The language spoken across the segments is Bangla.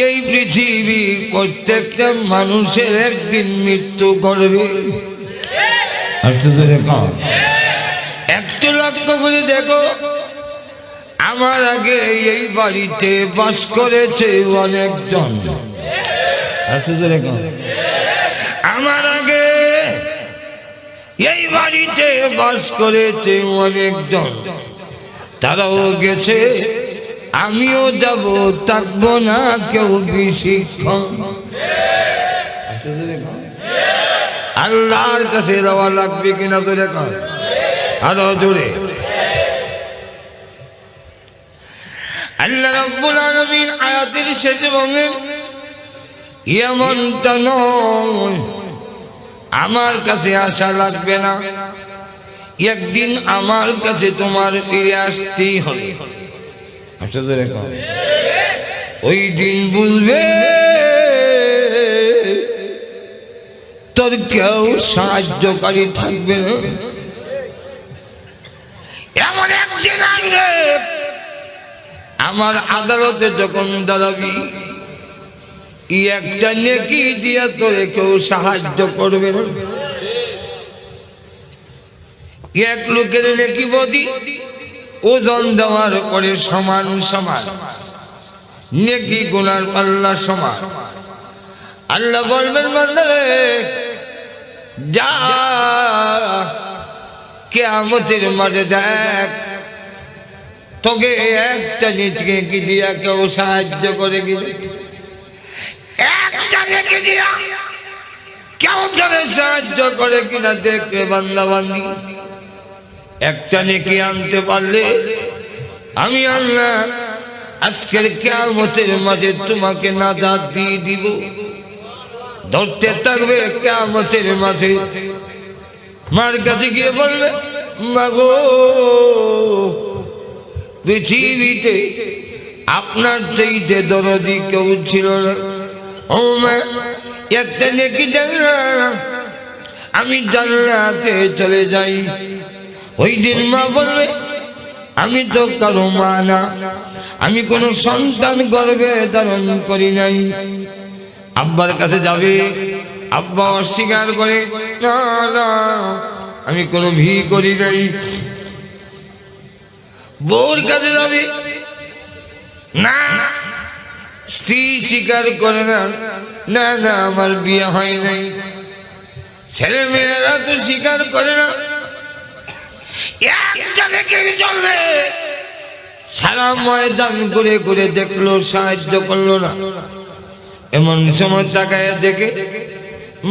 এই পৃথিবীর প্রত্যেকটা মানুষের একদিন মৃত্যু করবে। একটু লক্ষ্য করে দেখো, আমার আগে এই বাড়িতে বাস করেছে অনেকজন। আমার আগে এই বাড়িতে বাস করেছে অনেকজন, তারাও গেছে, আমিও যাব, থাকবো না কেউ বেশিক্ষণ। আল্লাহর কাছে যাওয়া লাগবে কিনা জোরে কর, আরো জোরে। আল্লাহ রাব্বুল আলামিন আয়াতের শেষে বলেন, এমনটা নয়, আমার কাছে আসা লাগবে না, একদিন আমার কাছে তোমার ফিরে আসতেই হবে। ওই দিন বলবে তোর কেউ সাহায্যকারী থাকবে না। এমন একদিন আসবে, আমার আদালতে যখন দাঁড়াবি, একটা নেকি দিয়া তোরে কেউ সাহায্য করবে না। এক লোকের নেকি বদি ওজন দেওয়ার পরে সমান সমান, নেকি গুনার পাল্লা সমান। আল্লাহ বলবেন বান্দারে যা, কিয়ামতের মাঠে দেখ, তোকে একটা নেকি দিয়া কেউ সাহায্য করে গেলে, একটা নেকি দিয়া কেউ তোরে সাহায্য করে কিনা দেখবে বান্দা বান্দি। একটা নেকি আনতে পারলে আমি আল্লাহ আজকের কিয়ামতের মাঝে তোমাকে নাজাত দিয়ে দিব। ধরতে থাকবে কিয়ামতের মাঝে, মার কাছে গিয়ে বলবে, মাগো পৃথিবীতে আপনার চাইতে দরদি কেউ ছিল না, ও মা একটা নেকি দেন না, আমি জান্নাতে চলে যাই। ওই দিন মা বলবে, আমি তো কারো মা না, আমি কোন সন্তান গর্ভে ধারণ করি নাই। আব্বার কাছে যাবে, আব্বা অস্বীকার করে, না না আমি কোনো ভি করি নাই। বউর কাছে যাবে, না স্ত্রী স্বীকার করে না, না না আমার বিয়ে হয় নাই। ছেলে মেয়েরা তো স্বীকার করে না। সারা ময়দান ঘুরে ঘুরে দেখলো, সাহায্য করলো না। এমন সময় তাকায় দেখে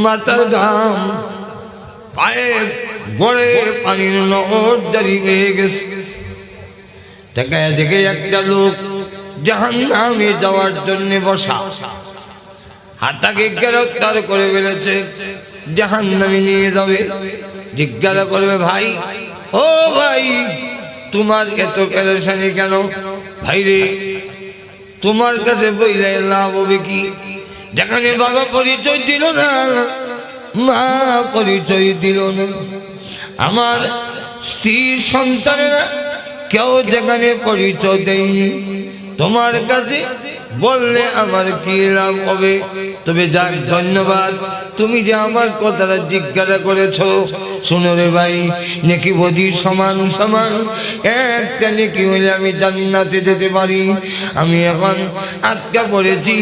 মাথার ঘাম পায়ে গড়ে পানির নহর দাঁড়িয়ে হয়ে গেছে। তাকায় দেখে একটা লোক জাহান্নামে যাওয়ার জন্য বসা, হাতাকে গ্রেফতার করে ফেলেছে, জাহান্নামে নিয়ে যাবে। জিজ্ঞাসা করবে, ভাই ও ভাই তোমার এত পেরেশানি কেন? ভাই রে তোমার কাছে বইলে লাভ হবে কি? যেখানে বাবা পরিচয় দিল না, মা পরিচয় দিল না, আমার স্ত্রী সন্তানেরা কেউ যেখানে পরিচয় দেয়নি, তোমার কাছে বললে আমার কি লাভ হবে? তবে যাক ধন্যবাদ, তুমি যে আমার কথাটা জিজ্ঞাসা করেছ। শুনো রে ভাই, নেকি বদি সমান সমান, একটা নেকি হলে আমি জান্নাতে যেতে পারি। আমি এখন আটকা পড়েছি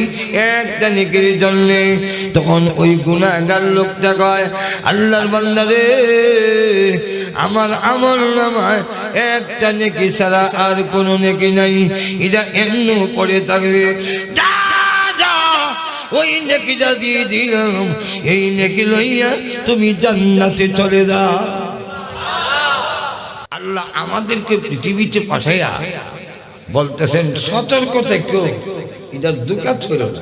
একটা নেকির জন্যে। তখন ওই গুনাহগার লোকটা কয়, আল্লাহর বান্দা রে, আমার আমল নামায় একটা নেকি ছাড়া আর কোনো নেকি নাই, এটা এমনি পড়ে থাকবে। ওই নেকিটা দিয়ে দিলাম, এই নেকি লইয়া তুমি জান্নাতে চলে যাও। আল্লাহ আমাদেরকে পৃথিবীতে পাঠাইয়া বলতেছেন, সতর্ক থেকো, এটা দুকাত হলো না।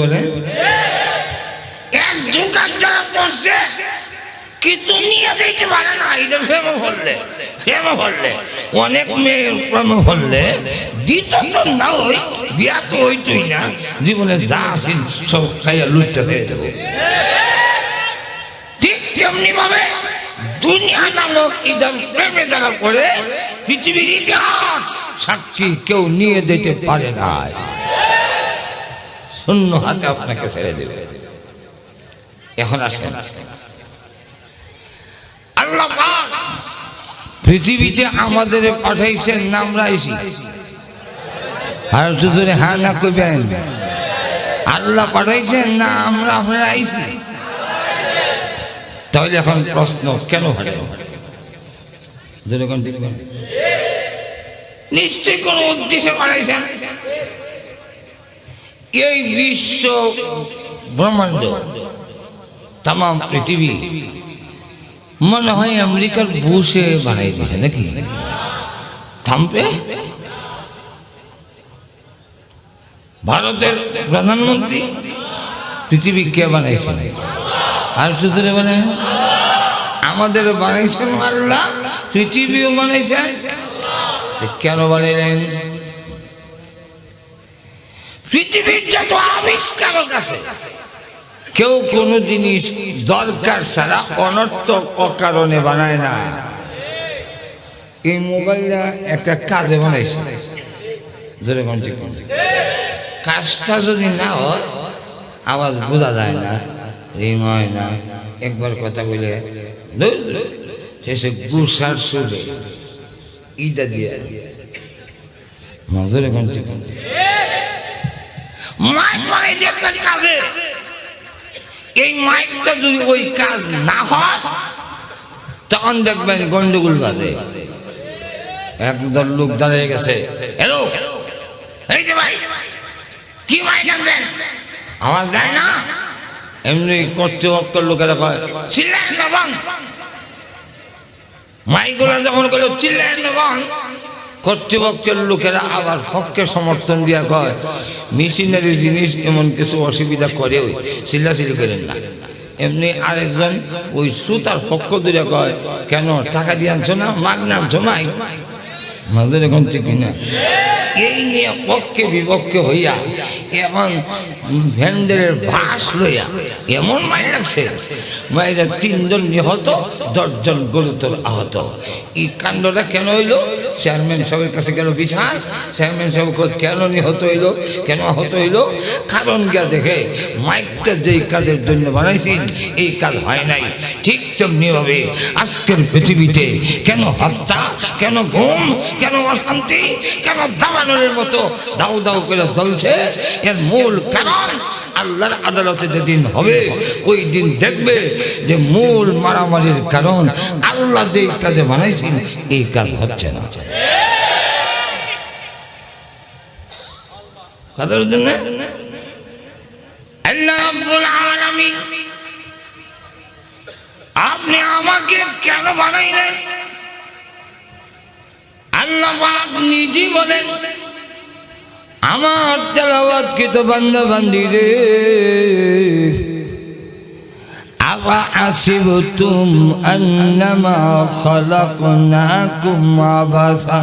বলে এক দুকাত যারা পড়ছে কিছু নিয়ে দিতে পারে না, এটা প্রেমে বললে অনেক মেয়ে প্রেমে বললে দিত না, ওই বিয়া তো হইতই না, জীবনে যা আসেন সব খাইয়া লুটতে হয়ে যাবে। ঠিক তেমনি ভাবে দুনিয়া নামক ইদাম প্রেমে যারা পড়ে পৃথিবীর ইতিহাস সাক্ষী কেউ নিয়ে যেতে পারে না, শূন্য হাতে আপনাকে ছেড়ে দেবে। এখন আসেন, আল্লাহ পাক পৃথিবীতে আমাদের পাঠাইছেন না আমরা আইছি? আর জোরে হ্যাঁ না কইবেন? আল্লাহ পাঠাইছেন না আপনারা আইছি? তাহলে এখন প্রশ্ন, কেন পাঠাইলেন? নিশ্চয় কোন উদ্দেশ্যে পাঠাইছেন। এই বিশ্ব ব্রহ্মাণ্ড, তাম পৃথিবী মনে হয় আমেরিকার বুশে বানাই দিয়েছে নাকি? থামবে ভারতের প্রধানমন্ত্রী, পৃথিবী কে বানাইছে? আর চুতরে বানায় আমাদের বানাইছেন আল্লাহ, পৃথিবীও বানাইছেন। কেন বানাইলেন? পৃথিবীর যত আবিষ্কারক আছে কেউ কোনো জিনিস দরকার ছাড়া অনর্থক অকারণে বানায় না। এই মোবাইলটা একটা কাজে বানাইছে, কাজটা যদি না হয় আওয়াজ বোঝা যায় না, রিং হয় না, একবার কথা বলে শেষে গুসার সুরে ইটা দিয়ে মাজরে কমতে মাইক বানাইছে একটা কাজে। এই মাইকটা যদি ওই কাজ না হয় তখন দেখবেন গন্ডগোল বাজে। একদল লোক দাঁড়িয়ে গেছে, হ্যালো এই যে ভাই কি মাইক আনবেন, আওয়াজ দেয় না। এমনি কর্তৃপক্ষ লোকেরা কয় চিল্লেন না বন্ধ, মাইকগুলো যখন বলে চিল্লেন না বন্ধ, কর্তৃপক্ষের লোকেরা আবার পক্ষে সমর্থন দিয়া কয় মেশিনারি জিনিস এমন কিছু অসুবিধা করে চিল্লাচিল্লি করেন না। এমনি আরেকজন ওই শ্রোতার পক্ষ ধরে কয় কেন টাকা দিয়ে আনছো না, মাগনা আনছো মাইক, মাঝে এখন ঠিক কিনা। এই নিয়ে পক্ষে বিপক্ষে হইয়া এখন ভ্যান্ডেলের ভাস লইয়া এমন মাইর লাগছে, মায়েরা 3 জন নিহত, 10 জন গুরুতর আহত। এই কাণ্ডটা কেন হইল? চেয়ারম্যান সাহেবের কাছে গেল বিচার, চেয়ারম্যান সাহেব কেন নিহত হইল, কেন আহত হইল? কারণ গিয়া দেখে মাইকটা যেই কাজের জন্য বানাইছেন এই কাজ হয় নাই। ঠিক তেমনিভাবে আজকের পৃথিবীতে কেন হত্যা, কেন ঘুম, কেন অশান্তি, কেন দাবানলের মতো দাউ দাউ করে জ্বলছে, এর মূল কারণ আল্লাহর আদালতে যেদিন হবে ওই দিন দেখবে যে মূল মারামারির কারণ আল্লাহ যেই কাজে বানাইছেন এই কাজ হচ্ছে না। কাদের জন্য? আল্লাহ রাব্বুল আলামিন আপনি আমাকে কেন বানাইলেন? আল্লাহ পাক নিজে বলেন আমার তেলাওয়াতকৃত বান্দা বান্দিরে আফা হাসিবতুম আন্নামা খালাকনাকুম আবাসা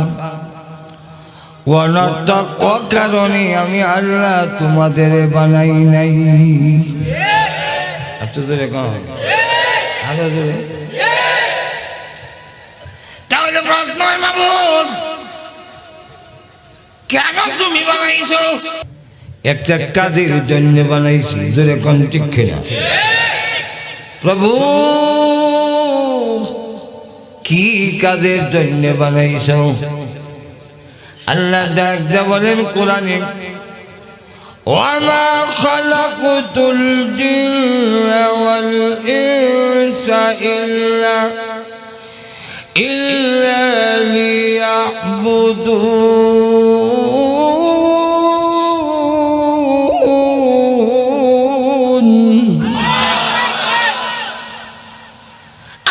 ওয়া নাতাক্কা, কারণে আমি আল্লাহ তোমাদের বানাই নাই। আপনি জোরে কন, আরো জোরে। তাহলে প্রশ্ন মাবুদ কেন তুমি বানাইছো? একটা কাজের জন্য বানাইছি, জোরে কোন ঠিক কিনা? প্রভু কি কাজের জন্য বানাইছো? আল্লাহ ডাকতে বলেন কোরআনে ওয়ামা খালাকুতুল জিন্না ওয়াল ইনসা ইল্লা লিয়াবুদুন।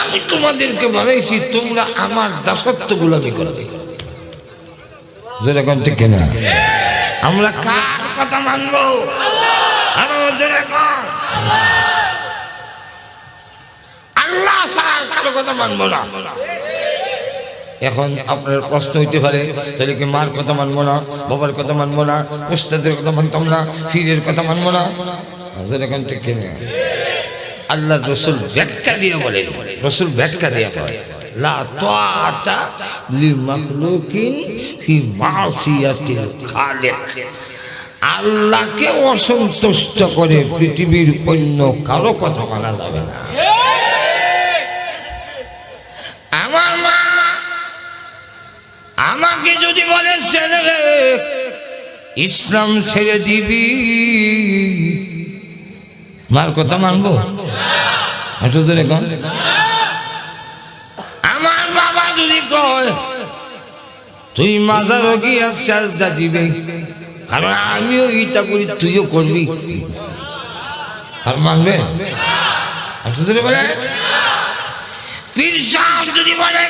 আমি তোমাদেরকে বানাইছি তোমরা আমার দাসত্ব গোলামি করবে। যেরকম ঠিক কিনা? আমরা কার কথা মানবো? আল্লাহ ছাড়া কারো কথা মানবো না। এখন আপনার প্রশ্ন হইতে পারে তাহলে কি মার কথা মানবো না, বাবার কথা মানবো না, উস্তাদের কথা মানতাম না, পীরের কথা মানবো না? যেরকম ঠিক কিনা? আল্লাহ রসুল ব্যাখ্যা দিয়ে বলে, রসুল ব্যাখ্যা দিয়ে লা তাআতা লিমাখলুকিন ফি মাসিয়াতিল খালিক। আল্লাহকে অসন্তুষ্ট করে পৃথিবীর অন্য কারো কথা মানা যাবে না। আমার মা আমাকে যদি বলে ছেলে ইসলাম ছেড়ে দিবি, মার কথা মানবো? আমার বাবা যদি কয় তুই মাজারও গিয়া সাজদা দিবে, কারণ আমিও এটা করি তুইও করবি, আর মানবে? বলে পীর সাহেব যদি বলে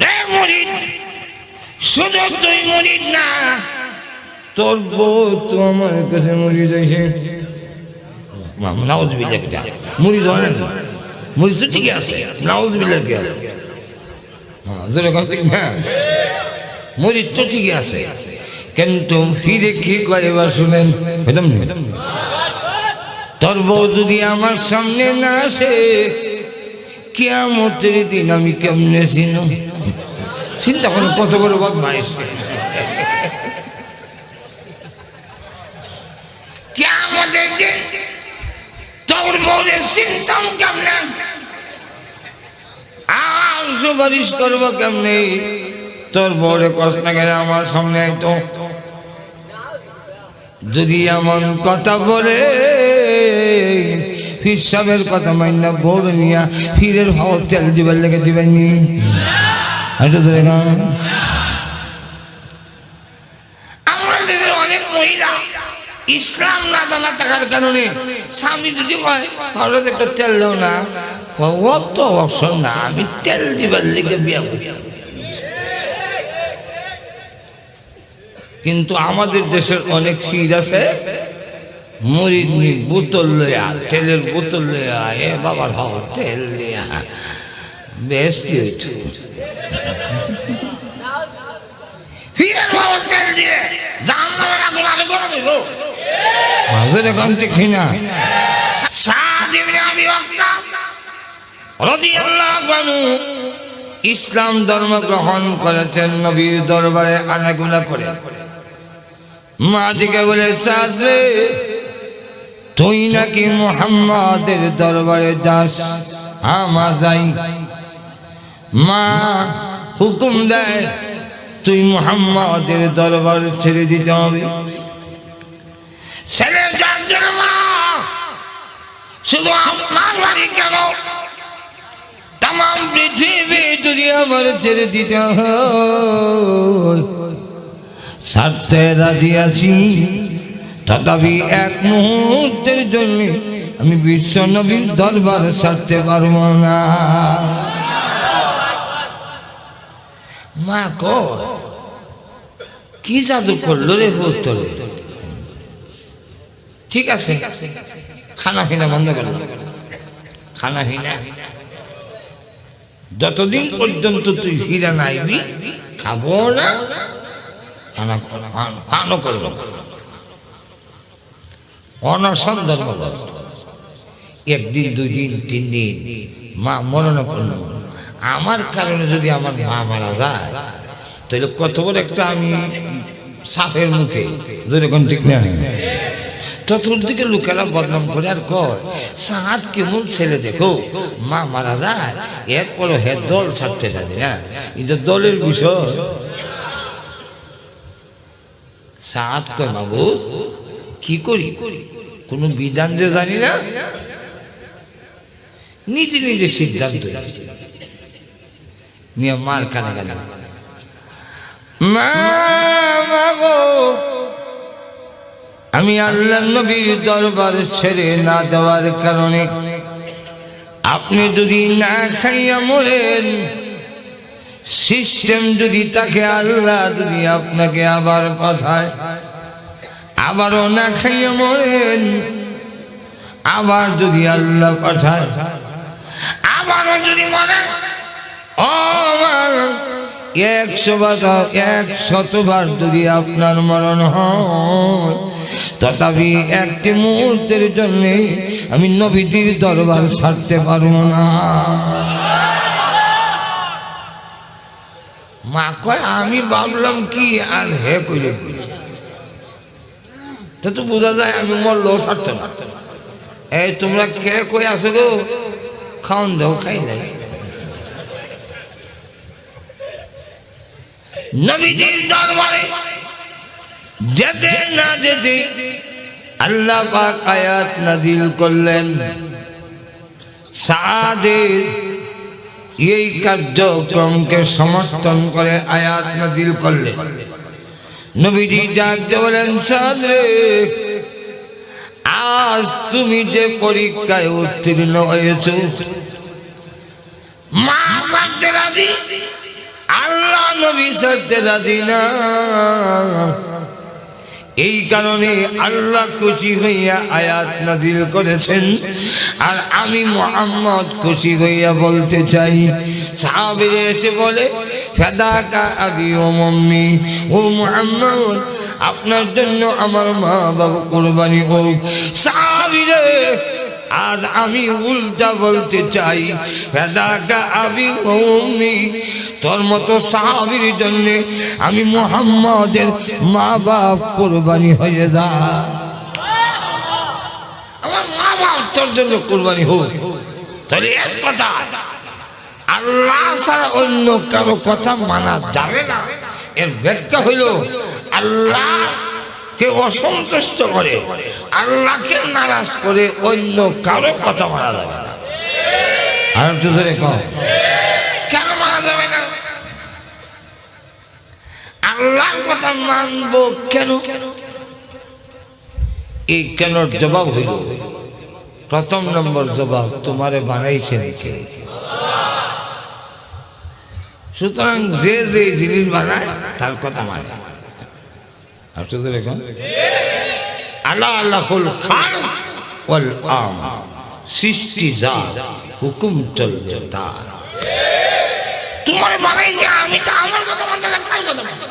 রে মুরিদ শুধু তুই মুরিদ না, তোর বউ তো আমার কাছে মুরিদ হয়েছে, নাউজুবিল্লাহ কি মুরিদ হয় না? মুরিদ তো ঠিকই আছে, নাউজুবিল্লাহ কি আছে? মুরিদ তো ঠিকই আছে, কিন্তু ফিরে কি করে এবার শুনেন, তোর বউ যদি আমার সামনে না আসে কিয়ামতের দিন আমি কেমনে চিন্তা করেন কত বড় বদমাইশ। কিয়ামতের দিন তোর বউরে চিন্তাম কেমনে, আর সুপারিশ করবো কেমনে? তোর বউরে কষ্ট না গেলে আমার সামনে আইতো, যদি এমন কথা বলে ফির সাহেবের কথা মাইনা বউরে নিয়া ফিরের ভাও তেল দিবার লেগে দিবেনি। আমরা অনেক মহিলা ইসলাম না জানা থাকার কারণে স্বামী যদি কয় হঠাৎ একটা তেল দাও না, অত অবসর না, আমি তেল দিবার লেগে বিয়া করি। কিন্তু আমাদের দেশের অনেক পীর আছে মুরিদ নি বোতল লইয়া, তেলের বোতল লইয়া, এ বাবার ভাও তেল লইয়া বেশ তেল দিয়ে ইসলাম ধর্ম গ্রহণ করেছেন, নবীর দরবারে আনাগোনা করে মাটিকে বলে সাজরে তুই নাকি মুহাম্মাদের দরবারে যাস, আমা যাই। মা হুকুম দেয় তুই মুহাম্মাদের দরবার ছেড়ে দিতে হবে। ছেলে যার মা শুধু আমার বাড়ি কেন, তাম পৃথিবী যদি আমার ছেড়ে দিতে হয় ছাড়তে রাজি আছি, তথাপি এক মুহূর্তের জন্য আমি বিশ্ব নবীর দরবার ছাড়তে পারবো না। মা কো কি জাদু করলো রে পুত্র? ঠিক আছে খানা পিনা বন্ধ করলো, খানা পিনা যতদিন পর্যন্ত তুই ফিরে নাইবি খাবো না, পানও করবো, অনশন ধর্ম। একদিন দুই দিন তিন দিন মা মরণ করলো, আমার কারণে যদি আমার মা মারা যায় তাহলে কত বড় একটা আমি সাপের মুখে যেরকম ঠিক না, চতুর্দিকে লোকেরা বদনাম করে আর কয় সাত কেমন ছেলে দেখো, মা মারা যায় এরপরও হে দল ছাড়তে জানি না, এই যে দলের বিষয়। সাত কয় মাবুদ কি করি, কোনো বিধান যে জানি না, নিজে নিজে সিদ্ধান্ত নিয়ে মার কানে কানে মা গো আমি আল্লাহ নবীর দরবার ছেড়ে না দেওয়ার কারণে আপনি যদি না খাইয়া মরেন, সিস্টেম যদি তাকে আল্লাহ যদি আপনাকে আবার পাঠায়, আবারও না খাইয়া মরেন, আবার যদি আল্লাহ পাঠায়, আবারও যদি মরেন, ও আমার 100বার যদি আপনার মরণ হয়, তথাপি একটি মুহূর্তের জন্য আমি নবীদের দরবার ছাড়তে পারবো না। মা কয় আমি ভাবলাম কি আর হে কইলে তো বোঝা যায় আমি মরলো ছাড়তে না। এই তোমরা কে কই আসো গো, খাওন দাও, খাই নাই। নবীজির দরবারে যেতে না যেতে আল্লাহ পাক আয়াত নাজিল করলেন। সাদের এই কার্যক্রমকে সমর্থন করে আয়াত নাজিল করলেন। নবীজি ডাকতে বলেন, সাদ রে, আজ তুমি যে পরীক্ষায় উত্তীর্ণ হয়েছ, মা ছাড়তে রাজি, আল্লাহ নবী ছাড়তে রাজি না। এই কারণে আল্লাহ খুশি হইয়া আয়াত নাজিল করেছেন। আর আমি মুহাম্মদ খুশি হইয়া বলতে চাই, সাহাবীরা এসে বলে, ফাদাকা আবি ও মাম্মি, ও মুহাম্মদ আপনার জন্য আমার মা বাবা কুরবানি হোক। সাহাবীরা আজ আমি উল্টা বলতে চাই, ফাদাকা আবি ও মাম্মি, তোর মতো সাহাবীর জন্য আমি মুহাম্মদের মা বাপ কুরবানি হয়ে যা, আমার মা বাপ তোর জন্য কুরবানি হোক। তাহলে এক কথা, আল্লাহ ছাড়া অন্য কারো কথা মানা যাবে না। এর ব্যাখ্যা হইল, আল্লাহকে অসন্তুষ্ট করে, আল্লাহকে নারাজ করে অন্য কারো কথা মানা যাবে না। আর একটু ধরে কম, কেন মানা যাবে না? আল্লাহর কথা মানবো কেন? এই কেন জবাব হইল, প্রথম নম্বর জবাব, তোমারে বানাইছে কে? সুতরাং যে যে জিনিস বানায় তার কথা মানে। আল্লাহ আল্লাহুল খালিক ওয়াল আম, সৃষ্টি জাত, হুকুম চলবে তার। তোমার বানাইছে, আমি তো আমার কথা মানতে কার কথা মানতে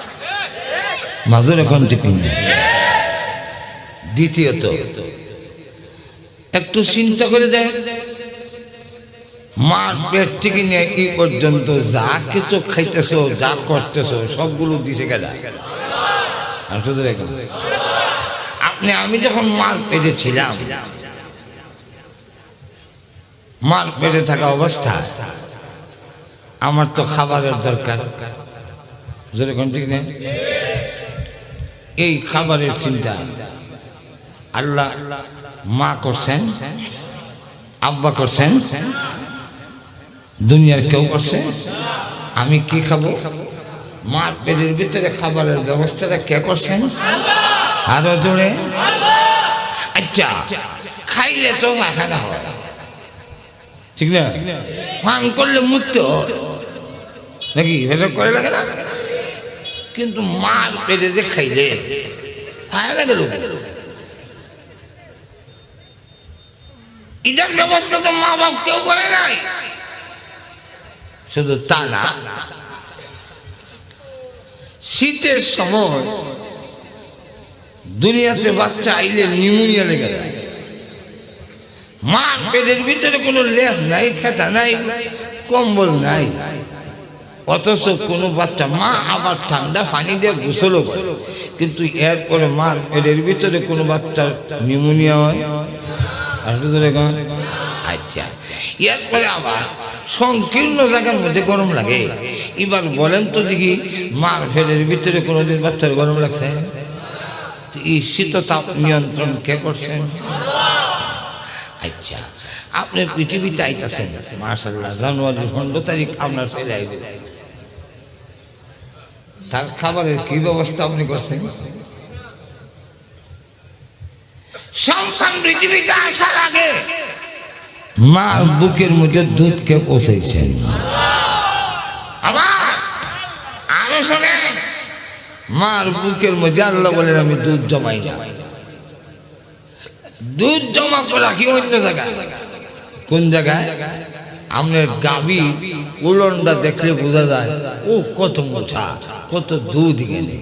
মাজুর এখন ঠিক। দ্বিতীয়ত, একটু চিন্তা করে দেয়, মার পেট থেকে নিয়ে এই পর্যন্ত যা কিছু খাইতেছো, যা করতেছো, সবগুলো দিছে গেলা। আপনি আমি যখন মার পেটে ছিলাম, মার পেটে থাকা অবস্থা আমার তো খাবারের দরকার, ঠিক না? এই খাবারের চিন্তা আল্লাহ মা করছেন, আব্বা করছেন, দুনিয়ার কেউ করছে। আমি কি খাবো? মার পেটের ভিতরে খাবারের ব্যবস্থাটা কে করছেন? আরো জোরে। আচ্ছা, খাইলে তো পায়খানা হয়, ঠিক না? পান করলে মুক্ত নাকি, এসব করে লাগে না? কিন্তু মার পেটে যে খাইলে পায়খানা গেল, এটার ব্যবস্থা তো মা বাপ কেউ করে নাই। শুধু তা না, শীতের সময় দুনিয়াতে বাচ্চা আইলে নিউমোনিয়া লেগে যায়। মার পেটের ভিতরে কোনো লেপ নাই, খেতা নাই, কম্বল নাই, অথচ কোনো বাচ্চা, মা আবার ঠান্ডা পানি দিয়ে গোসলও করে, কিন্তু এরপরে মার পেটের ভিতরে কোনো বাচ্চার নিউমোনিয়া হয়। আচ্ছা, এরপরে আবার সংকীর্ণ জায়গার মধ্যে গরম লাগে। এবার বলেন তো দেখি, মার পেটের ভিতরে কোনোদিন বাচ্চার গরম লাগছে? এই শীততাপ নিয়ন্ত্রণ কে করছেন? আচ্ছা, আপনি পৃথিবীতে আইতাছেন, মাশাআল্লাহ, জানুয়ারির 15 তারিখ আপনার ছেলে আইবে, তার খাবারের কি ব্যবস্থা আপনি করছেন? সন্তান পৃথিবীতে আসার আগে মার বুকের মধ্যে দুধকে পৌঁছেছেন। আবার আরো শোনেন, মার বুকের মধ্যে আল্লাহ বলেন, আমি দুধ জমাই না, দুধ জমা করে রাখি অন্য জায়গায়। কোন জায়গায়? আপনার গাভী উলনটা দেখলে বোঝা যায়, ও কত মোটা, কত দুধ এখানে,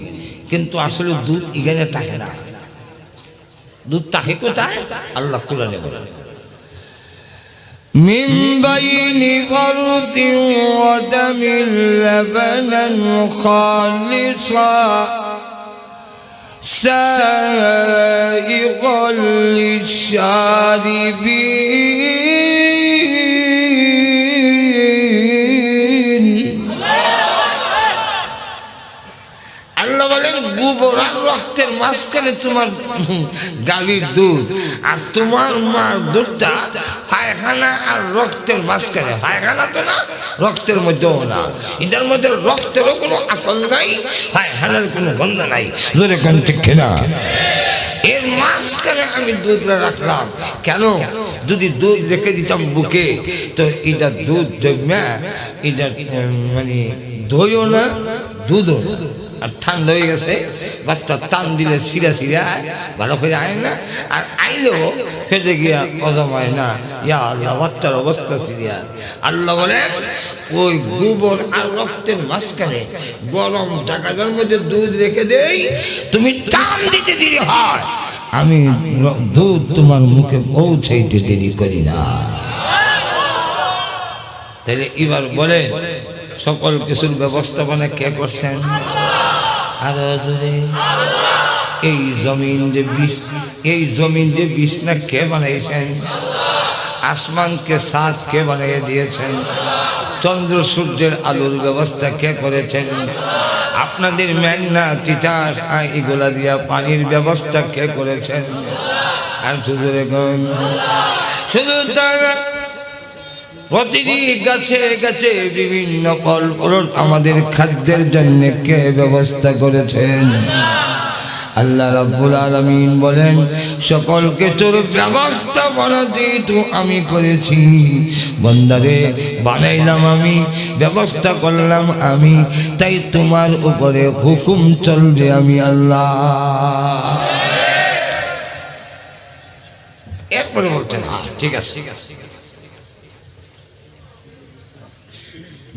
কিন্তু আসলে দুধ এখানে থাকে না। দুধ থাকে কোথায়? আল্লাহ কুরআনে বলেন, من بين فرث ودم لبنا خالصا سائغا للشاربين আল্লাহ বলেন গোবর আর রক্তের মাঝখানে তোমার গাভীর দুধ আর তোমার মার দুধটা পায়খানা আর রক্তের মাঝখানে, পায়খানা তো না রক্তের মধ্যেও না, এটার মধ্যে রক্তেরও কোনো আসল নাই, পায়খানার কোনো গন্ধ নাই, জোরে কোন ঠিক কিনা? এর মাঝখানে আমি দুধটা রাখলাম কেন? যদি দুধ রেখে দিতাম বুকে তো এটা দুধ জমা, এটা মানে দইও না দুধও আর ঠান্ডা হয়ে গেছে, বাচ্চা টান দিলে সিরা সিরা ভালো করে আয় না, আর আইলেও ফেটে গিয়া অজমায় না। ইয়া আল্লাহ, বাচ্চার অবস্থা সিরিয়া। আল্লাহ বলে ওই গোবর আর রক্তের মাঝখানে গরম জায়গার মধ্যে দুধ রেখে দেই, তুমি টান দিতে দেরি হয়, আমি দুধ তোমার মুখে পৌঁছাইতে দেরি করি না। তাহলে এবার বলে সকল কিছুর ব্যবস্থাপনা কে করছেন? আরো জোরে, এই জমিন যে বিছনা কে বানাইছেন? আসমানকে সাজ কে বানিয়ে দিয়েছেন? চন্দ্র সূর্যের আলোর ব্যবস্থা কে করেছেন? আপনাদের মেঘনা তিতাস এগুলা দিয়া পানির ব্যবস্থা কে করেছেন? আর শুধু তারা প্রতিটি গাছে গাছে বিভিন্ন ফল ফল আমাদের খাদ্যের জন্য কে ব্যবস্থা করেছেন? আল্লাহ রাব্বুল আলামিন বলেন সকল কিছুর ব্যবস্থাপনা যেহেতু আমি করেছি, বান্দারে বানাইলাম আমি, ব্যবস্থা করলাম আমি, তাই তোমার উপরে হুকুম চলবে আমি আল্লাহ। এরপরে বলছেন ঠিক আছে,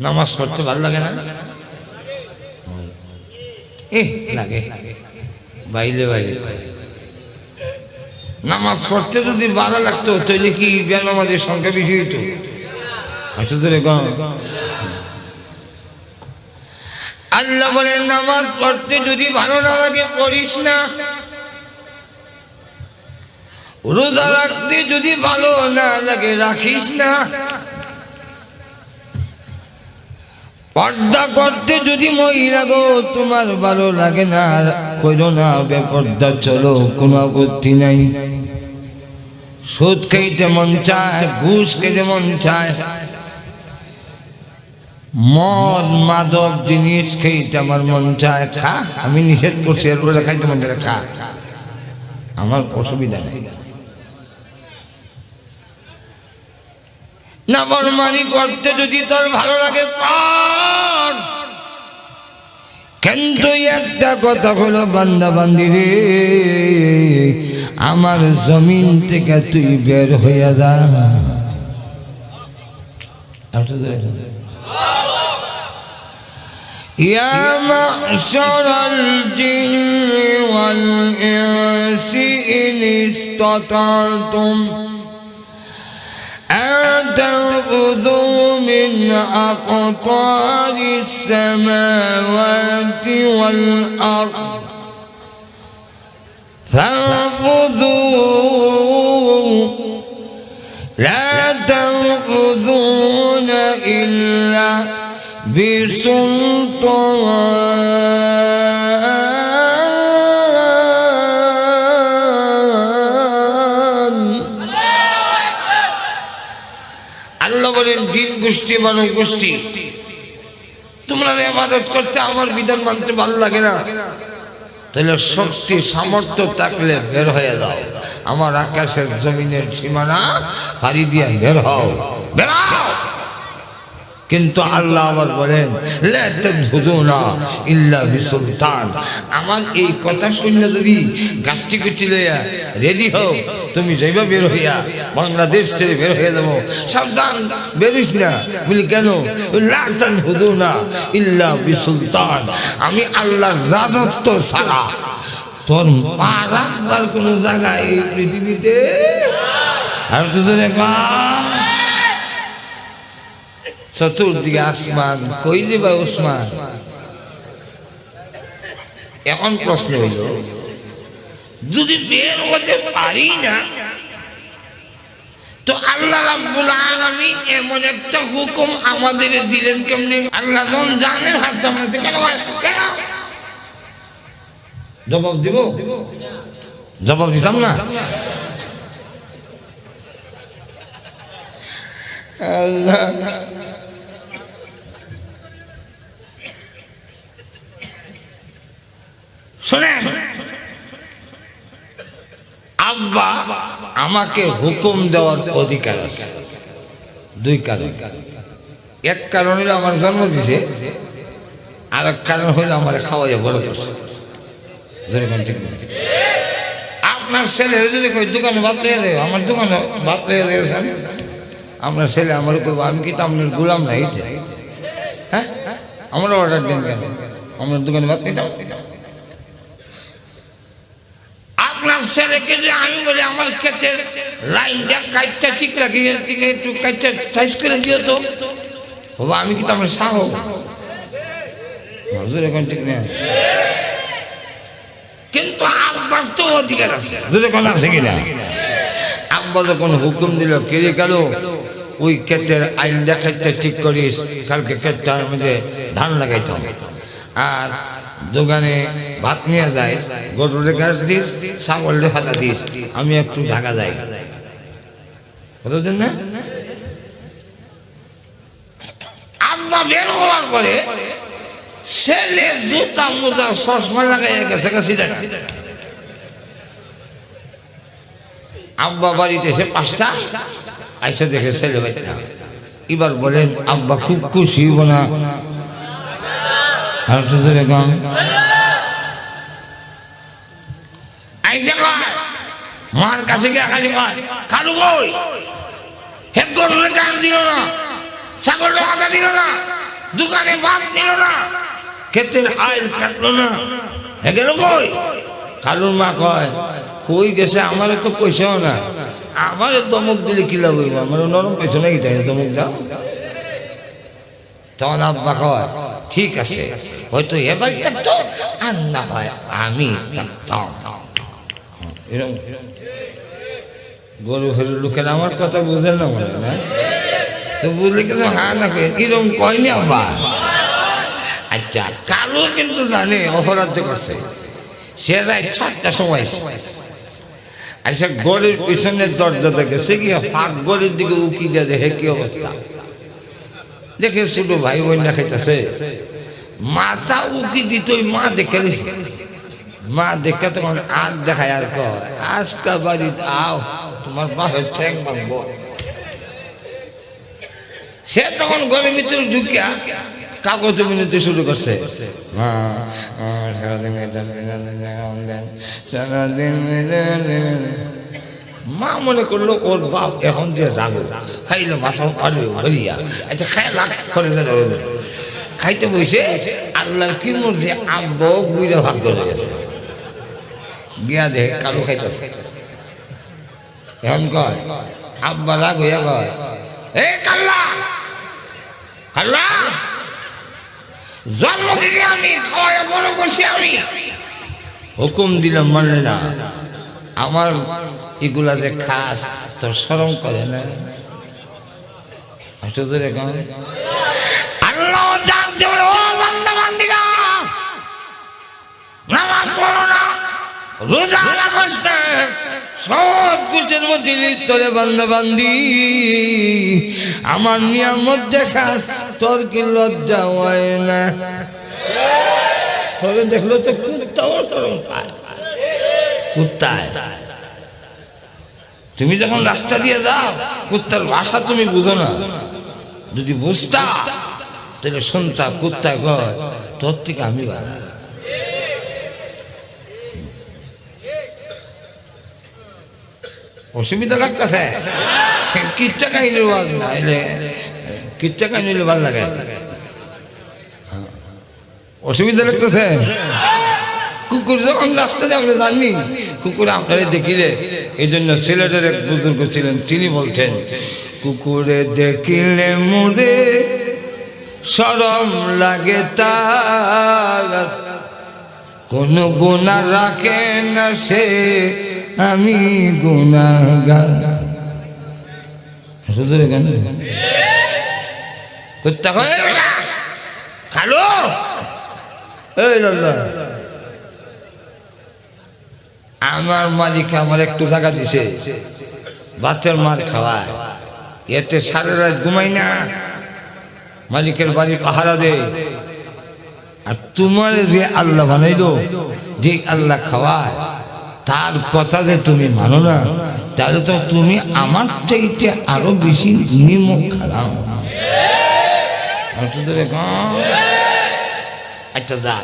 নামাজ পড়তে ভালো লাগে না? লাগে বাইলে বাইলে। নামাজ পড়তে যদি ভালো লাগতো তাহলে কি বেনামাজের সংখ্যা বেশি হইতো? আচ্ছা তোরে আল্লাহ বলেন নামাজ পড়তে যদি ভালো না লাগে পড়িস না, রোজা রাখতে যদি ভালো না লাগে রাখিস না, পর্দা করতে যদি মহিলা গো তোমার ভালো লাগে না কইরো না, বেপর্দা চলো কোনো আপত্তি নাই। সুদ খাইতে মন চায়, ঘুষ খেতে মন চায়, মদ মাদক জিনিস খাইতে আমার মন চায়, খা, আমি নিষেধ করছি, এরপরে খাইতে মন চায় খা, আমার অসুবিধা নেই। নাফরমানি করতে যদি তোর ভালো লাগে কর, কিন্তু একটা কথা হলো বান্দা বান্দি রে, আমার জমিন থেকে তুই বের হইয়া যা। ইয়া মা'শারাল জিন্নি ওয়াল ইনসি ইন ইসতাতা'তুম أَتَنفُذُوا مِنْ أَقْطَارِ السَّمَاوَاتِ وَالْأَرْضِ فَانفُذُوا لَا تَنفُذُونَ إِلَّا بِسُلْطَانٍ দিন গোষ্ঠী মানব গোষ্ঠী তোমরা ইবাদত করতে আমার বিধান মানতে ভালো লাগে না, তাহলে শক্তি সামর্থ্য থাকলে বের হয়ে যাও, আমার আকাশের জমিনের সীমানা পাড়ি দিয়ে বের হও, বেরাও। কিন্তু আল্লাহ আবার বলেন লা তানফুযুনা ইল্লা বিসুলতান। আমার এই কথা শুনে যদি গাছটি কুটি লইয়া রেডি হও, তুমি যাইবা বের হইয়া বাংলাদেশ ছেড়ে বের হয়ে যাবো, সাবধান বেরিস না। বলি কেন? লা তানফুযুনা ইল্লা বিসুলতান, আমি আল্লাহর রাজত্ব ছাড়া তোর পা রাখবার কোনো জায়গা এই পৃথিবীতে। আর তো চতুর্দিকে আসমান, কই যাবা ওসমান? এখন প্রশ্ন হইল, যদি বের হতে পারি না তো আল্লাহ রাব্বুল আলামিন এমন একটা হুকুম আমাদের দিলেন কেমনে? আল্লাহ যখন জানেন হাত জানাতে কেন জবাব দিব? জবাব দিতাম না। আল্লাহ শুনে, আব্বা আমাকে হুকুম দেওয়ার অধিকার আছে দুই কারণ। এক কারণ হইল আমার জন্ম দিছে, আর এক কারণ হইল আমার খাওয়াইয়া বড় করছে। আপনার ছেলে যদি কই দোকানে ভাত লেগে দেয়, আমার দোকানে ভাত লেগে দিয়েছেন, আপনার ছেলে আমার করবো আমি কি তো আপনার গোলাম না? এইটা হ্যাঁ, আমার অর্ডার দেন কেন? আমার দোকানে ভাত নিতাম। আপনার ছেলেকে যে আমি বলি আমার ক্ষেতের লাইনটা কাইটটা ঠিক রাখি, একটু কাইটটা সাইজ করে দিও তো, বাবা আমি কিন্তু আমার সাহস এখন ঠিক নেই। কিন্তু আব্বার তো অধিকার আছে, যখন আছে কিনা। আব্বা যখন হুকুম দিল, কেড়ে গেল ওই ক্ষেতের আইনটা ক্ষেতটা ঠিক করিস, কালকে ক্ষেতটার মধ্যে ধান লাগাইতাম, আর দোকানে ভাত নিয়ে যায়, গরুরে গাছ দিস, ছাগলরে ফাঁকা দিস, আমি একটু ঢাকা যাই। কতদিন না আব্বা বের হওয়ার পরে ছেলে জুতা মোজা চশমা লাগাই গেছে গেছি। আব্বা বাড়িতে এসে 5টা আইসা দেখে ছেলে বাড়ি। এবার বলেন আব্বা খুব খুশি হইব না? মার কাছে গিয়ে খালি কালু কই হে গরুরে গাছ দিল না, ছাগল কথা দিল না, দোকানে ভাত দিল না, ক্ষেতের আইল কাটলো না, হে গেল কই? কালুর মা কয় কই গেছে, আমারে তো পয়সাও না, আমারে দমক দিলে কি লাভ হইব? আমার নরম পয়সা নাকি, তাই দমক দাও। তখন আব্বা কয় ঠিক আছে, হয়তো এবার থাকতো আর না হয় আমি থাকতাম। এরকম গরু ফেরু লোকের আমার কথা বুঝে না মনে না, তো বুঝলে কিছু হ্যাঁ না এরকম কয়নি আব্বা। আচ্ছা, কারো কিন্তু জানে অপরাধ করছে, সে রায় 7টার সময় আচ্ছা গড়ের পিছনের দরজাতে গেছে গিয়ে ফাঁক গড়ের দিকে উকি দিয়ে দেখে কি অবস্থা, দেখে ছোট ভাই বোন দেখাইতেছে, মাথা উকি দিত, মা দেখে মা দেখে তখন আর দেখায় আর কয় আজকা বাড়িতে আও তোমার বাপের ঠ্যাং ভাঙবো। সে তখন ঘরের ভিতরে ঢুকিয়া কাগজ মিনতি শুরু করছে, মা মনে করলো ওর বাপ এখন যে রাগ খাইলো মাথা হরিয়া, আচ্ছা খাই রাগ করে খাইতে বসে আল্লাহর কি মর্জি আব্বু বুড়া ভাগ করে গেছে, গিয়া দেখে কালু খাইতেছে। এখন কয় আব্বা রাগ হইয়া কয় এ কাল্লা কাল্লা, জন্ম থেকে আমি খাওয়াই বড় করছি, আমি হুকুম দিলাম মানলে না, আমার এগুলা যে খাস তোর শরম করে না? আল্লাহ জানতে বলে ও বান্দা বান্দিরা, নামাজ পড়ো না, রোজা রাখিস না, সব কিছুর মধ্যে লিপ্তরে বান্দা বান্দি, আমার নিয়ামত দেখা তোর কি লজ্জা হয় না? তোরে দেখলো তো কুত্তাও শরম পায়, কুত্তায় তুমি যখন রাস্তা দিয়ে যাও কুত্তার ভাষা তুমি বুঝো না, যদি বুঝতা তাহলে শুনতা কুত্তা কয় তোর থেকে আমি ভালো। অসুবিধা লাগতেছে, কিচ্ছা কাহিনী বাজ না এলে কিচ্ছা কাহিনী ভাল লাগে, অসুবিধা লাগতেছে। কুকুর যখন রাস্তা দিয়ে আমরা জানি, কুকুর আপনারা দেখিলে, এই জন্য সিলেটের এক বুজুর্গ ছিলেন, তিনি বলছেন কুকুরে দেখিলে মোরে শরম লাগে তার, কোন গুনাহ রাখে না সে, আমি গুনাহগার। হুজুরে গান কুত্তা কয় খালো এই লাল্লা, আমার মালিক আমার একটু জায়গা দিছে, বাচ্চার মার খাওয়ায়, এতে সারা রাত ঘুমাই না, মালিকের বাড়ি পাহারা দে। আর তোমার যে আল্লাহ বানাইলো, যে আল্লাহ খাওয়ায়, তার কথা যে তুমি মানো না, তাহলে তো তুমি আমার চাইতে আরো বেশি নিমক খারাপ। আচ্ছা যা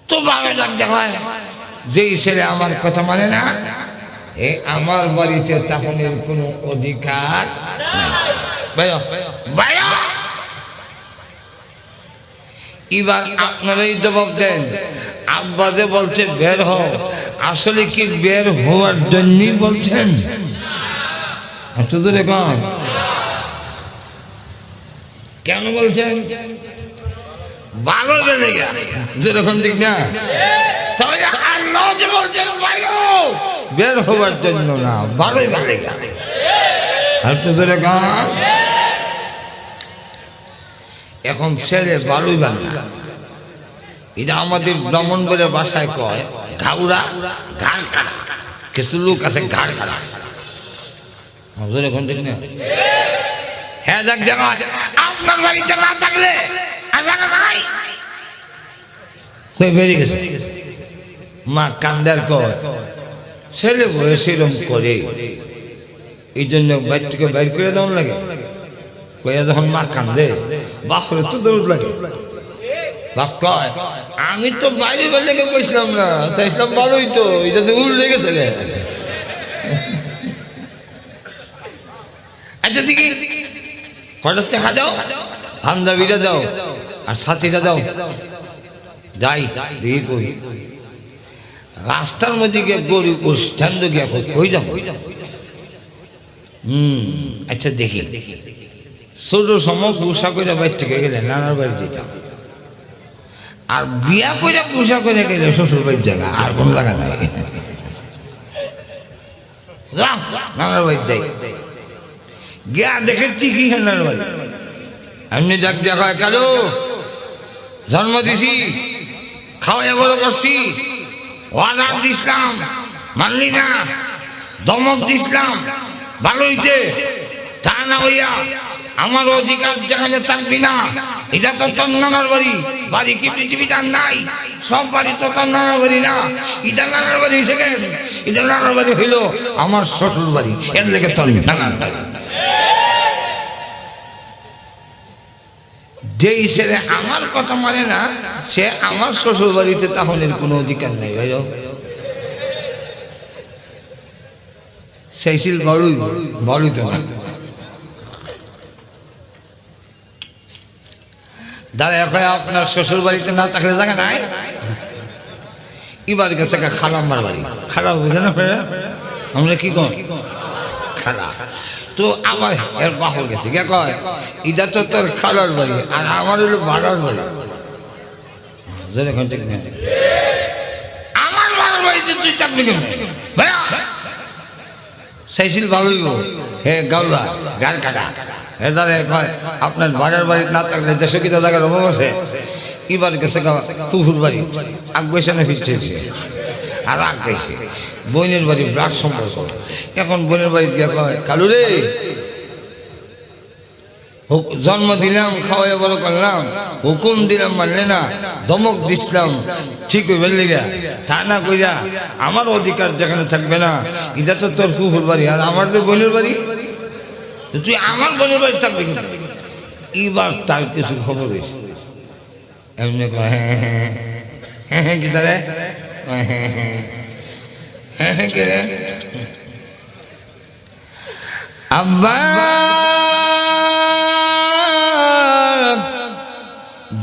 তো ভালো লাগতে হয়, যেই ছেলে আমার কথা মানে না, এ আমার বাড়িতে তখনের কোনো অধিকার নাই। এবার আপনারাই জবাব দেন, আব্বা যে বলছে বের হও, আসলে কি বের হওয়ার জন্যই বলছেন? কেন বলছেন? ভালো বেড়ে গেছে যেরকম ঠিক না, তাহলে আল্লাহ যে বলছেন বের হওয়ার জন্য না, ভালোই বেড়ে গেছে। এখন ছেলে ভালোই বাংলা, এটা আমাদের ব্রাহ্মণবাড়ির ভাষায় কয় ঘাউরা, ঘাড় কাটা। কিছু লোক আছে ঘাড় কাটা, এখন ঠিক না? হ্যাঁ যাক দেখা, আপনার বাড়িতে না থাকলে বেরিয়ে গেছে, মা কান্দার কয়, ছেলে বয়স এরম করে, এই জন্য বাইর থেকে বাইর করে দেওয়ার লাগে। কয়া যখন মা কান্দে, বাপরে তো দরদ লাগে। বাপ কয়, আমি তো বাইরে বের লেগে বসলাম না, চাইছিলাম ভালোই তো, এটা তো উল লেগেছে। আচ্ছা দেখি কটা দেখা দাও, হান্দাবিটা দাও আর সাথীটা দাও, যাই দেখি কই রাস্তার মধ্যে গিয়ে গরিব স্ট্যান্ড গিয়া কই যাবো। আচ্ছা দেখি, ছোট সময় পোশাক করে বাইর থেকে গেলে নানার বাড়ি যেতাম, আর বিয়া করে পোশাক করে গেলে শ্বশুর বাড়ির জায়গা, আর কোন জায়গা নাই, নানার বাড়ি যাই গিয়া দেখেছি কি নানার বাড়ি। এমনি ডাক দেখা, কালো জন্ম দিছি, খাওয়াই বড় করছি, ওয়াদা দিছিলাম মানলি না, ধমক দিছিলাম ভালো হইতে, তা না হইয়া আমার অধিকার যেখানে থাকবি না, এটা তো তোর নানার বাড়ি। বাড়ি কি পৃথিবীটা নাই? সব বাড়ি তো তোর নানার বাড়ি না, এটা নানার বাড়ি এসে গেছে, এটা নানার বাড়ি হইল আমার শ্বশুর বাড়ি, এর লেগে তোর নানার বাড়ি। যেই ছেলে আমার কথা মানে না, সে আমার শ্বশুর বাড়িতে তাহলে কোনো অধিকার নেই। ভাই সেই ছিল বড়ই বড়ই তো না। দাদা এখন আপনার শ্বশুর বাড়িতে না থাকলে জায়গা নাই, এবার গেছে খালাম্মার বাড়ি। খালা বুঝে না আমরা কি কম খালা, তো আমার এর বাহর গেছে কে কয়, এটা তো তোর খালার বাড়ি আর আমার হলো ভাড়ার বাড়ি। এখন ঠিক না, আমার ভাড়ার বাড়িতে তুই চাকরি কেন চাইছিল ভালোই হে গাউরা গাল কাটা। হে দাদা কয় আপনার ভাড়ার বাড়ি না থাকলে দেশে কি জায়গার অভাব আছে? এবার গেছে পুকুর বাড়ি, আগ বসে না ফিরছে, আর আগ গেছে বোনের বাড়ি, ব্লাড সম্পর্ক। এখন বোনের বাড়ি গিয়ে কয়, কালু রে জন্ম দিলাম, খাওয়াই বড় করলাম, হুকুম দিলাম মানলে না, ধমক দিছিলাম ঠিক হইবে লেগা, তা না কইরা আমার অধিকার যেখানে থাকবে না, এটা তো তোর পুকুর বাড়ি আর আমার যে বোনের বাড়ি, তুই আমার বোনের বাড়ি থাকবে। এবার তার কিছু খবর হয়েছে, এমনি কয় হ্যাঁ কি তারে আব্বা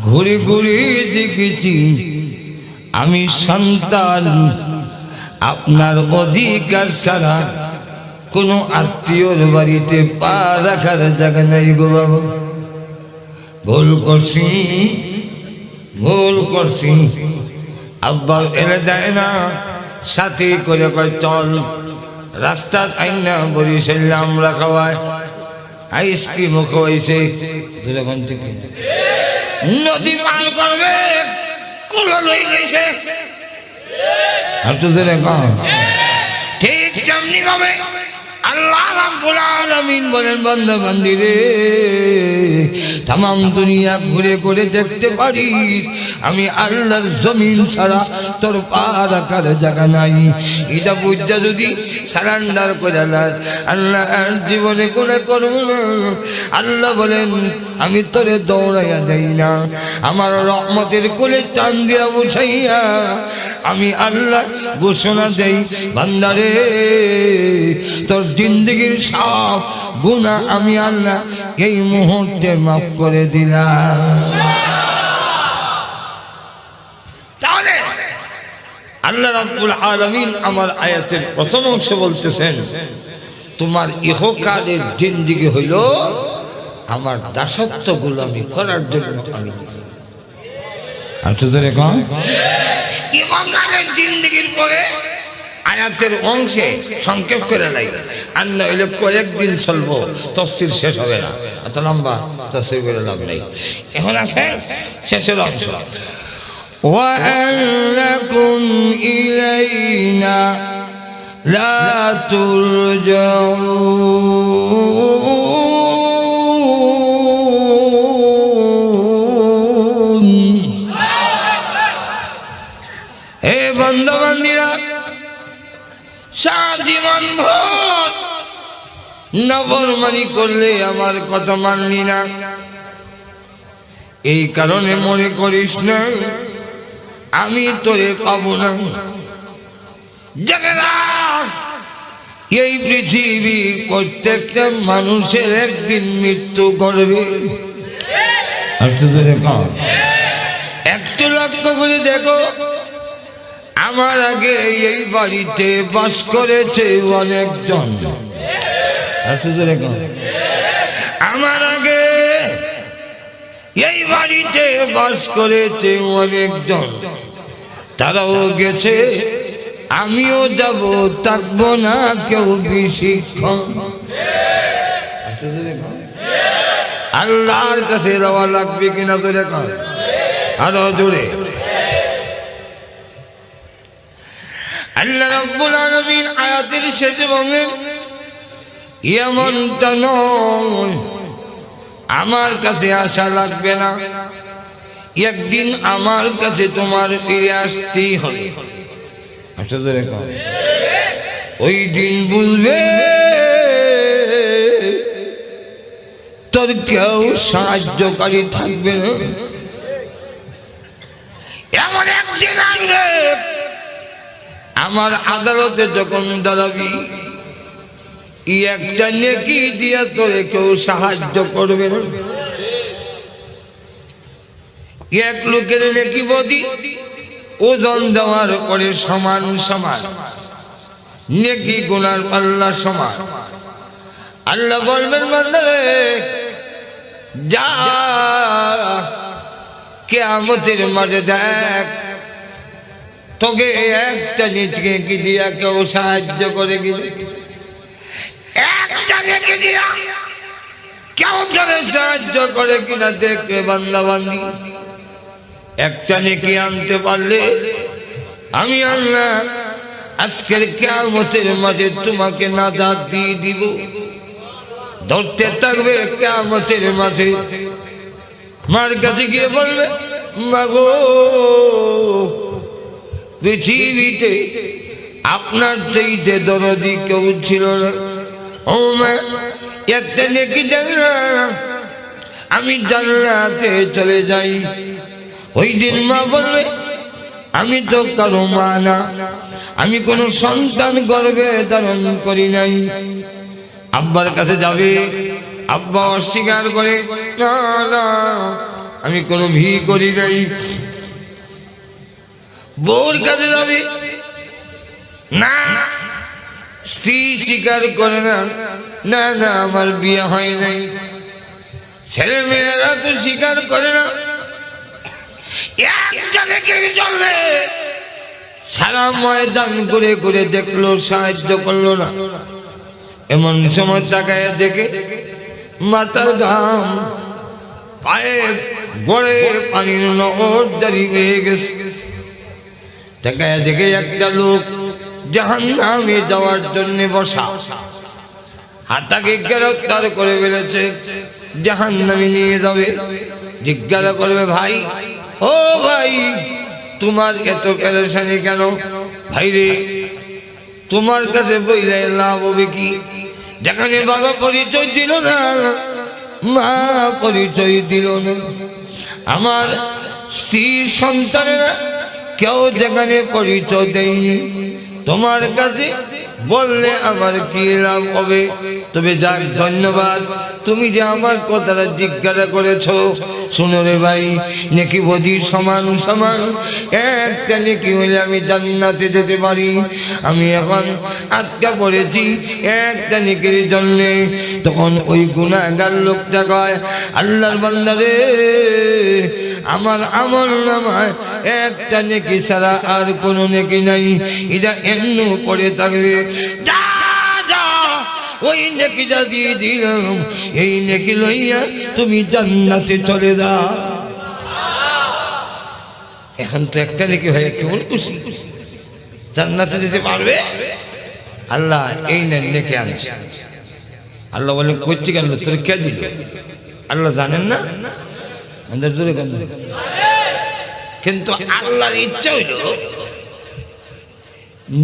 ঘুরে ঘুরে দেখেছি আমি সন্তান, আপনার অধিকার ছাড়া কোনো আত্মীয়র বাড়িতে পা রাখার জায়গা নাই গো বাবা। ভুল করছি আব্বা এনে দেয় না, সাথে করে কয় চল রাস্তার আইনা বরিশাল আমরা খাওয়ায়, আইসক্রিমও খাওয়াইছে। নদী পার করবে কুলো লই গেছে, ঠিক তেমনি ভাবে আল্লাহ রাব্বুল আলামিন বলেন বান্দা বান্দি রে, তাম দুনিয়া ঘুরে ঘুরে দেখতে পারিস আমি আল্লাহর জমিন ছাড়া তোর পা রাখার জায়গা নাই। এটা বুঝা যদি সারেন্ডার করে আল্লাহ জীবনে করে করব না। আল্লাহ বলেন আমি তোরে দৌড়াইয়া দেই না, আমার রহমতের কোলে টান দিয়া উঠাইয়া আমি আল্লাহ ঘোষণা দেই বান্দারে তোর জিন্দগির সব গুনাহ আমি আল্লাহ এই মুহূর্তে মাফ করে দিলাম। তাহলে আল্লাহ রাব্বুল আলামিন আমার আয়াতের প্রথম অংশে বলতেছেন তোমার ইহকালের জিন্দগি হইল আমার দাসত্ব গোলামি করার জন্য আমি দিয়েছি। আর তো জোরে কম ইহকালের জিন্দগির পরে আয়াতের অংশে সংক্ষেপ করে নাই, আল্লাহ হইলে কয়েকদিন চলবো, তফসির শেষ হবে না, এত লম্বা তফসির করে লাভ নেই। এখন আছে শেষের অংশ, ওয়ালাকুম ইলাইনা লা তুরজাউন। হে বান্দা বান্দীরা, সারা জীবন ভর নাফরমানি করলে আমার কথা মানলি না, এই কারণে মনে করিস না আমি তোরে পাবো না। এই পৃথিবীর প্রত্যেকটা মানুষের একদিন মৃত্যু করবে। একটু লক্ষ্য করে দেখো, আমার আগে এই বাড়িতে বাস করেছে অনেকজন, আমার আগে এই বাড়িতে বাস করেছে অনেকজন, তারাও গেছে আমিও যাব, থাকবো না কেউ বেশিক্ষণ। আল্লাহর কাছে যাওয়া লাগবে কিনা জোরে কর, আরো জোরে। আল্লাহ রাব্বুল আলামিন আয়াতের শেষে বলেন এমনটা নয় আমার কাছে আসা লাগবে না, একদিন আমার কাছে তোমার ফিরে আসতেই হবে। ওই দিন বলবে তোর কেউ সাহায্যকারী থাকবে না, এমন একদিন আসবে আমার আদালতে যখন দাঁড়াবি একটা নেকি দিয়া তোরে কেউ সাহায্য করবে না। এক লোকের নেকি বদি ওজন দেওয়ার পরে সমান সমান, নেকি গুনার পাল্লা সমান। আল্লাহ বলবেন বান্দারে যা কিয়ামতের মাঠে দেখ তোকে একটা নেকি দিয়া কেউ সাহায্য করে গেলে, একটা নেকি দিয়া কেউ তোরে সাহায্য করে কিনা দেখবে বান্দা বান্দি। একটা নেকি আনতে পারলে আমি আল্লাহ আজকের কিয়ামতের মাঠে তোমাকে নাজাত দিয়ে দিব। ধরতে থাকবে কিয়ামতের মাঠে, মার কাছে গিয়ে বলবে মাগো পৃথিবীতে আপনার চাইতে দরদি কেউ ছিল না, ও মা একটা নেকি জানলাম আমি জান্নাতে চলে যাই। ওই দিন মা বলবে আমি তো কারো মা না, আমি কোনো সন্তান গর্ভে ধারণ করি নাই। আব্বার কাছে যাবে, আব্বা অস্বীকার করে না না আমি কোনো ভি করি নাই। বউর কাছে যাবে, না স্ত্রী স্বীকার করে না না না আমার বিয়ে হয় নাই। ছেলে মেয়েরা তো স্বীকার করে না, একটা নেকির জন্য সারা ময়দান ঘুরে ঘুরে দেখলো, সাহায্য করলো না। এমন সময় তাকায় দেখে মাথার ঘাম পায়ে গড়ে পানির নহর দাঁড়িয়ে হয়ে গেছে। তাকায় দেখে একটা লোক জাহান্নামে যাওয়ার জন্য বসা, হাতাকে গ্রেফতার করে ফেলেছে, জাহান্নামে নিয়ে যাবে। জিজ্ঞাসা করবে, ভাই ও ভাই, তোমার এত পেরেশানি কেন? ভাই রে, তোমার কাছে বইলে লাভ হবে কি? যেখানে বাবা পরিচয় দিল না, মা পরিচয় দিল না, আমার স্ত্রী সন্তানেরা কেউ যেখানে পরিচয় দেয়নি, তোমার কাছে বললে আমার কি লাভ হবে? তবে যাক, ধন্যবাদ, তুমি যে আমার কথাটা জিজ্ঞাসা করেছ। শুনো রে ভাই, নেকি বদি সমান সমান, একটা নেকি হলে আমি জান্নাতে যেতে পারি। আমি এখন আটকা পড়েছি একটা নেকির জন্যে। তখন ওই গুনাহগার লোকটা কয়, আল্লাহর বান্দা রে, আমার আমল নামায় একটা নেকি ছাড়া আর কোনো নেকি নাই, এটা এমনি পড়ে থাকবে। ওই নেকিটা দিয়ে দিলাম, এই নেকি লইয়া তুমি জান্নাতে চলে যাও। এখন তো একটা নেকি ভাই কেমন খুশি, জান্নাতে যেতে পারবে। আল্লাহ এই নেকি আনছে। আল্লাহ বলেন, করছি কেন, তোর কে দিল? আল্লাহ জানেন না? কিন্তু আল্লাহর ইচ্ছা হইল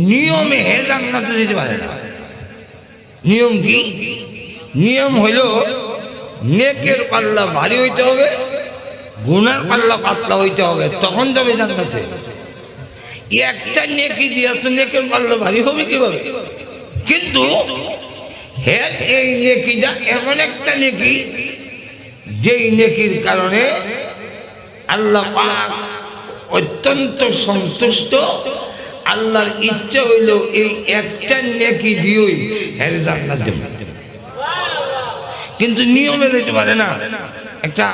নিয়মে জান্নাতে যেতে পারে না। নিয়ম কি? নিয়ম হইল নেকের পাল্লা ভারী হইতে হবে, গুনার পাল্লা পাতলা হইতে হবে, তখন যাবে জান্নাতে। একটা নেকি দিয়া তো নেকের পাল্লা ভারী হবে কিভাবে? কিন্তু হ্যাঁ, এই নেকিটা এমন একটা নেকি, যেই নেকির কারণে আল্লাহ পাক অত্যন্ত সন্তুষ্ট। আল্লাহর ইচ্ছা হইল এই একটা নেকি দিয়েই হ্যাঁ জান্নাত যাবে। কিন্তু নিয়মে দিতে পারে না, একটা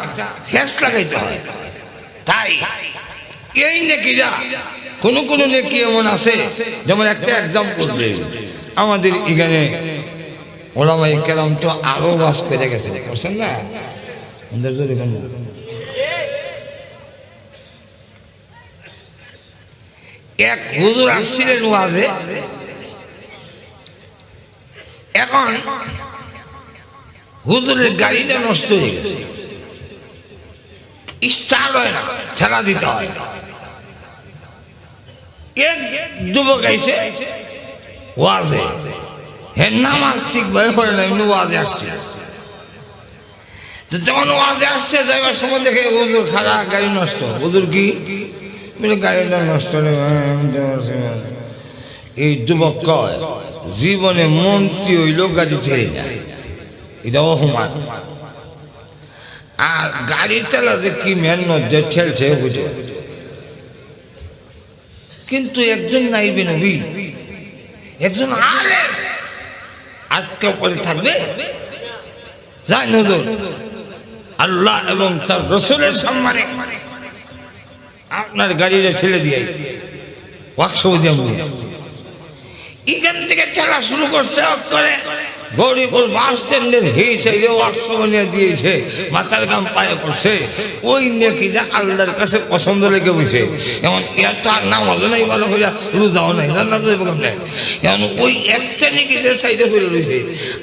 ফ্যাস লাগাইতে হয়। তাই এই নেকিটা কোন কোন নেকি এমন আছে, যেমন একটা এক্সাম্পল দেই, আমাদের এখানে ওলামায়ে কেরাম তো আরো বাস করে গেছে, বুঝছেন না? এক হুজুর আসছিলেন ওয়াজে। এখন হুজুরের গাড়িটা নষ্ট হয়ে গেছে, স্টার্ট হয় না, ঠেলা দিতে হয়। এক যুবক আইছে ওয়াজে, হ্যাঁ নামাজ ঠিকভাবে পড়ে না, এমনি ওয়াজে আসছে। যখন ওয়াজে আসছে যাইবার সময় দেখে হুজুর খারাপ, গাড়ি নষ্ট। হুজুর কি গাড়িটা নষ্ট? এই যুবক কয়, জীবনে মন্ত্রী হইল গাড়ি ছেড়ে যায়, এটা অপমান। আর গাড়ি চালা যে কি মেহনত যে ঠেলছে বুঝে। কিন্তু একজন নাইবে নবী, একজন আলেম আটকে পড়ে থাকবে? যাই নজর, আল্লাহ এবং তার রাসূলের সম্মানে আপনার গাড়িটা ছেড়ে দিয়ে ওয়াকশপ দিয়ে এখান থেকে চালা শুরু করছে। করে গৌরীপুর বাস স্ট্যান্ডের হিসেবে ওয়াকশপ নিয়ে দিয়েছে, মাথার গাম পায়ে পড়ছে। ওই নেকিটা আল্লাহর কাছে পছন্দ লেগে বসে। এমন ইয়ার তো আর নাম হলো নাই, ভালো করে রোজাও নাই, জান্নাত যাবে কেমনে? এমন ওই একটা নেকি যে সাইডে ফিরে রয়েছে।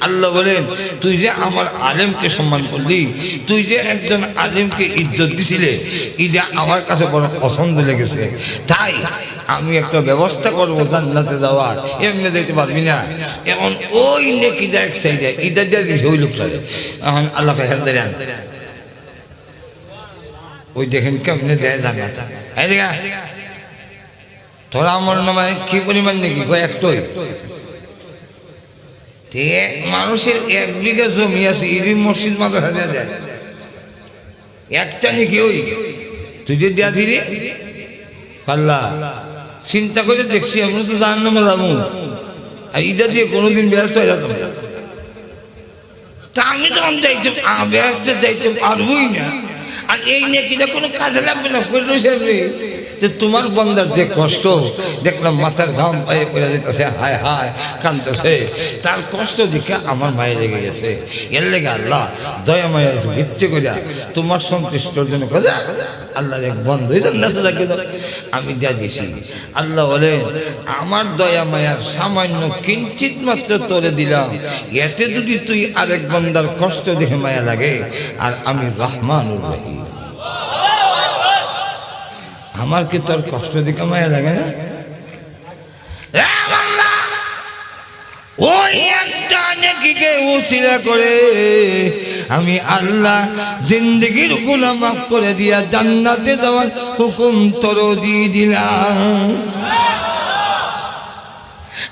আল্লাহ বলেন, তুই যে আমার আলেমকে সম্মান করলি, তুই যে একজন আলেমকে ইজ্জত দিছিলে, এটা আমার কাছে বড় পছন্দ লেগেছে। তাই আমি একটা ব্যবস্থা করবো জান্নাতে যাওয়ার, এমনি যেতে পারবি না। এখন ওই নেকিটা এক সাইডে ইদার দিয়ে দিছে ওই লোকটারে। এখন আল্লাহকে হেল্প দেন, ওই দেখেন কেমনে দেয় জান্নাত। তোরা আমার নামে কি পরিমাণ নাকি একটাই মানুষের 1 বিঘা জমি আছে, ইরিম মসজিদ মাদ্রাসা দেয় একটা নাকি। ওই তুই যে দেয়া দিলি পাল্লা, চিন্তা করে দেখছি আমরা তো জাহান্নামে যাবো, আর ইটা দিয়ে কোনোদিন ব্যস্ত হয়ে যেত। তা আমি যখন যাইতে ব্যস্ত যাইতে পারবই না, আর এই নিয়ে কিনা কোনো কাজে লাগবে না। যে তোমার বন্দার যে কষ্ট দেখলাম, মাথার ঘাম পায়ে পড়ে যেতেছে, হায় হায় কাঁদতেছে, তার কষ্ট দেখে আমার মায়ে লেগে গেছে। এর লেগে আল্লাহ দয়া মায়ের ভিত্তি করিয়া তোমার সন্তুষ্টর জন্য কথা আল্লাহর এক বন্ধ আমি দিয়া দিছি। আল্লাহ বলেন আমার দয়া মায়ার সামান্য কিঞ্চিত মাত্র তোরে দিলাম, এতে যদি তুই আরেক বন্দার কষ্ট দেখে মায়া লাগে, আর আমি রহমানুর রহিম, আমার কি তোর কষ্ট দেখে মায়া লাগে না? ওই একটা নেকিকে উসিলা করে আমি আল্লাহ জিন্দেগির গুনাহ মাফ করে দিয়া জান্নাতে যাওয়ার হুকুম তোর দিয়ে দিলাম।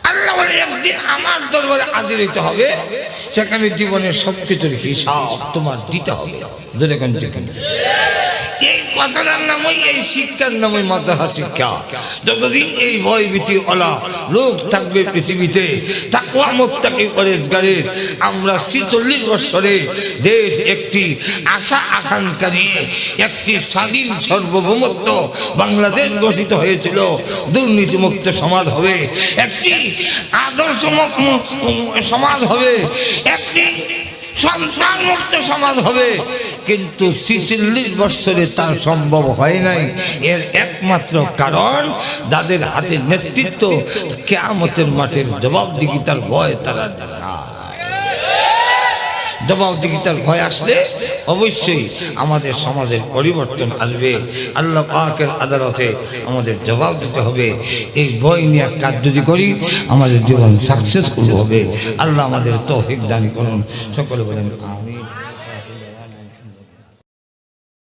আল্লাহ বলে একদিন আমার দরবারে হাজির হইতে হবে, সেখানে জীবনের সবকিছুর হিসাব তোমার দিতে হবে। এই কথাটার নামই, এই শিক্ষার নামই মাদ্রাসা শিক্ষা। যতদিন এই ভয় ভীতি ওলা লোক থাকবে পৃথিবীতে, তাকওয়া মুত্তাকি পরেজগারের, আমরা ৪৬ বছরে দেশ একটি আশা আকাঙ্ক্ষা নিয়ে একটি স্বাধীন সার্বভৌমত্ব বাংলাদেশ গঠিত হয়েছিল। দুর্নীতিমুক্ত সমাজ হবে, একটি আদর্শ সমাজ হবে, একটি সন্ত্রাস মুক্ত সমাজ হবে। কিন্তু ৪৬ বছরে তা সম্ভব হয় নাই। এর একমাত্র কারণ যাদের হাতে নেতৃত্ব, কিয়ামতের মাঠের জবাবদিহিতার ভয় তারা জবাবদিহিতার ভয় আসলে অবশ্যই আমাদের সমাজের পরিবর্তন আসবে। আল্লাহ পাকের আদালতে আমাদের জবাব দিতে হবে। এই ভয় নিয়ে কাজ যদি করি আমাদের জীবন সাকসেসফুল হবে। আল্লাহ আমাদের তৌফিক দান করুন। সকলে বলেন আমিন।